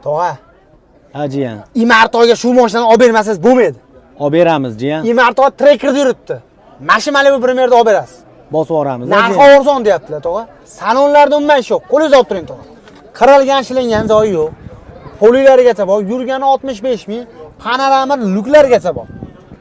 Tog'a. Ha jiyan. Imartoyga shu mashinani olib bermasangiz bo'lmaydi. Olib beramiz jiyan. Imartoy trekerda yuribdi. Mashina Malibu Premier'da olib berasiz. Bosib yuboramiz. Narxi arzon deyaptilar, tog'a. Salonlarda umuman yo'q. Qo'lingiz olib turing, tog'a. Qirilgan ishlangan joyi yo'q. Polilarigacha bor, yurgani 65 ming, panorama luklargacha bor.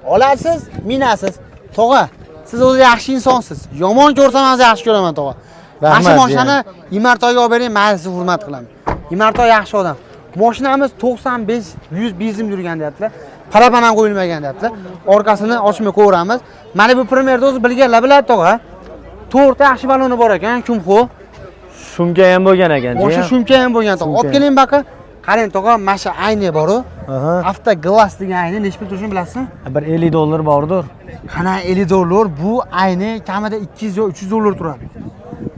Olasiz, minasiz. Tog'a, siz o'zi yaxshi insonsiz. Yomon ko'rsam ham yaxshi ko'raman, tog'a. Mana mashinani Imartoyga olib bering, men sizni hurmat qilaman. Imartoy yaxshi odam. Mashinamiz 95-100 bezim yurgan deyaptilar. Paraban ham qo'yilmagan deyaptilar. Orqasini ochmay ko'ramiz. Malibu Premier'da o'zi bilganlar biladi, tog'a. 4 ta yaxshi baloni bor ekan, kumxo. Shumka ham bo'lgan ekan. O'sha shumka ham bo'lgan, tog'a. Olib keling baqa. Qarang, tog'a, mana ayni bor-ku. Avto Glass degan ayni nechta pul turishini bilasizmi? Bir $50 bordir. Qana $50, bu ayni kamida 200 yo 300 dollar turadi.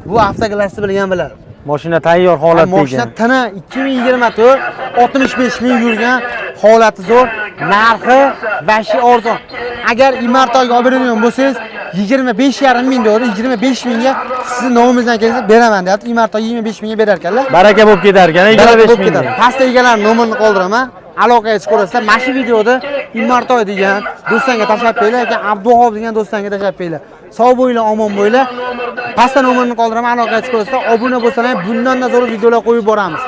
Bu Avto Glassni bilgan biladi. Mashina tayyor holatda ekan. Mashina tana 2024 65 ming yurgan, holati zo'r, narxi vashi arzon. Agar Imartoyga olib beradigan bo'lsangiz 25,5 ming deydi, 25 mingga sizni nomingizdan kelsa beraman deyapti. Imartoy 25 mingga berar ekanlar. Baraka bo'lib ketar ekan, 25 ming. Pastda egalar nomerini qoldiraman. Aloqaga chiqaverasizlar. Mana shu videoda Imartoy degan do'stlarga tashlab qo'yinglar, yoki Abduhob degan do'stlarga tashlab qo'yinglar. Sog' bo'linglar, omon bo'linglar. Pastda nomerini qoldiraman, aloqaga chiqaverasizlar. Obuna bo'lsanglar, bundan-da zo'r videolar qo'yib boramiz.